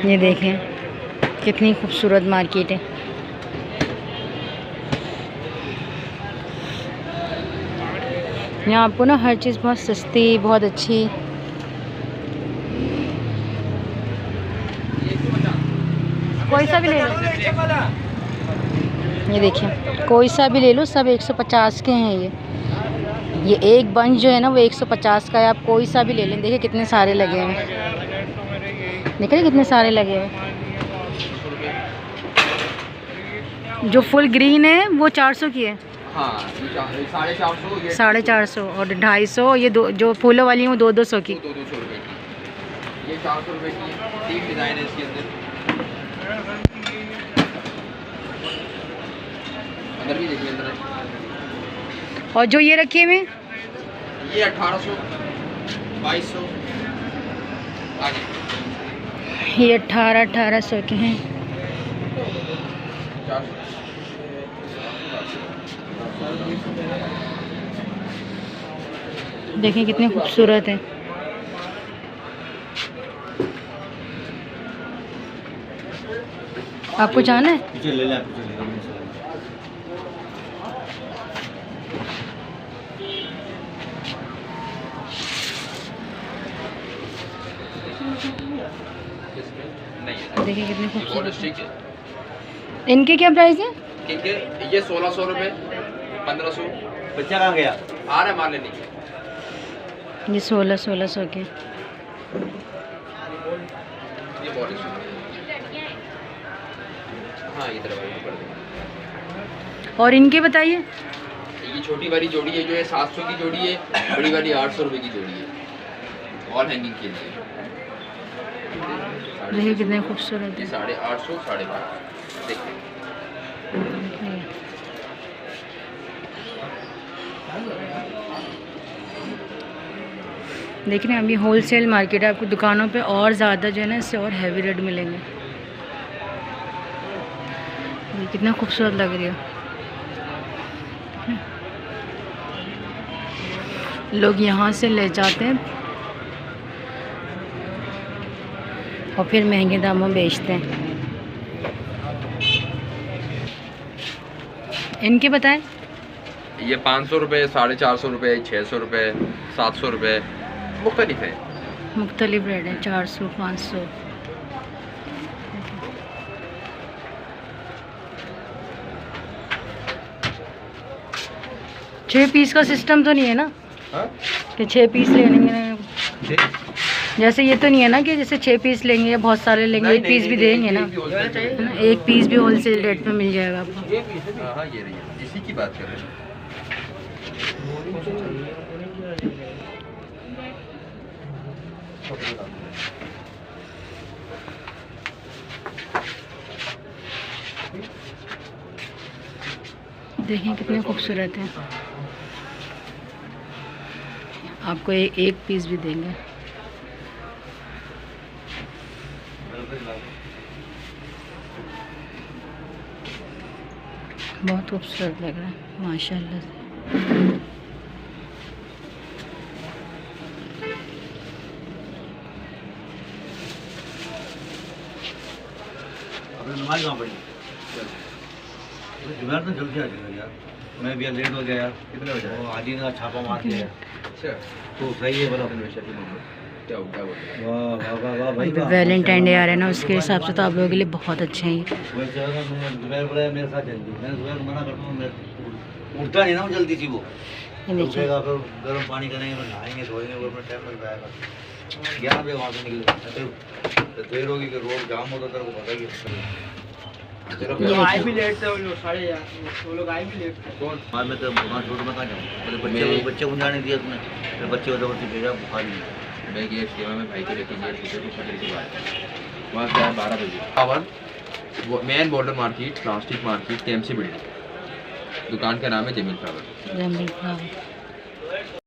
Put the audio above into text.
ये देखें कितनी खूबसूरत मार्केट है। यहाँ आपको ना हर चीज़ बहुत सस्ती, बहुत अच्छी। कोई सा भी ले लो, ये देखिए कोई सा भी ले लो, सब 150 के हैं। ये एक बंच जो है ना वो 150 का है। आप कोई सा भी ले लें। देखिए कितने सारे लगे हैं, देखिए कितने सारे लगे हैं। जो फुल ग्रीन है वो 400 की है। हाँ, 450, 450 और 250। ये दो जो फूलों वाली हैं वो 200 की। 200 रुपये की। ये 400 रुपये की। 3 डिज़ाइन है इसके अंदर भी देखिए अंदर। और जो ये रखे हुए ये 1800, 2200 आगे। ये 1800 के हैं। देखें कितने खूबसूरत है। आपको जाना है? ले ले। देखिए कितने खूबसूरत। इनके क्या प्राइस है? इनके ये 1600 रुपये, 1500। बच्चा कहाँ गया? आ रहा है माल लेने। ये 1600 के। ये बहुत हाँ, इधर और इनके बताइए। ये छोटी वाली जोड़ी है जो है 700 की जोड़ी है, बड़ी वाली 800 रुपये की जोड़ी है। ऑल हैंगिंग के लिए देखिए कितने खूबसूरत है। 850, 550। देखिए देख रहे हैं अभी होलसेल मार्केट है। आपको दुकानों पे और ज़्यादा जो है ना इससे और हैवी रेट मिलेंगे। ये कितना खूबसूरत लग रही है। लोग यहाँ से ले जाते हैं और फिर महंगे दामों में बेचते हैं। इनके बताएं। ये 500 रुपये, 450 रुपये, 600 रुपये, 700 रुपये, मुख्तलिफ है। मुख्तलिफ रेट है। 400, 500। 6 पीस का सिस्टम तो नहीं है ना? हाँ? कि 6 पीस लेंगे जैसे ये तो नहीं है ना कि जैसे 6 पीस लेंगे या बहुत सारे लेंगे, एक पीस भी देंगे ना? एक पीस भी होलसेल रेट पे मिल जाएगा आपको। हाँ, ये रही है, इसी की बात कर रहे हैं। देखिए कितने खूबसूरत हैं। आपको एक पीस भी देंगे। बहुत खूबसूरत लग रहा है माशाल्लाह से। नमाज कहाँ पड़ी? जुगाड़ तो जल्दी आ जाएगा यार। मैं भी लेट हो गया यार। कितने बजे? आदि का छापा मार के यार। अच्छा, तो सही है बोलो। क्या हुआ? वाह वाह वाह वाह भाई। वैलेंटाइन डे आ रहा है ना, उसके हिसाब से तो आप लोगों के लिए बहुत अच्छे हैं ये। जुबैर बोला मेरे साथ जल्दी। मैंने जुबैर को मना करता हूँ, उठता नहीं ना जल्दी थी वो। ये देखिए उठेगा फिर गर्म पानी करेंगे, फिर नहाएंगे, धोएंगे, वो अपना टाइम लग जाएगा। 11 बजे वहाँ से निकले तो देर होगी कि रोड जाम होता तेरे को पता ही है। आए भी लेट थे वो लोग, 8:30 वो लोग आए भी लेट थे। कौन? बाद में तो वहाँ छोड़ मत आ जाऊँ। बच्चे को जाने दिया तुमने, फिर बच्चे को जबरदस्ती भेजा बुखार नहीं। मैं ये सेवा में भाई को लेके गया टीचर को पकड़ के बाद वहाँ से 12 बजे पावन main border market, plastic market, KMC building. दुकान का नाम है जमील फ्लावर। जमील फ्लावर।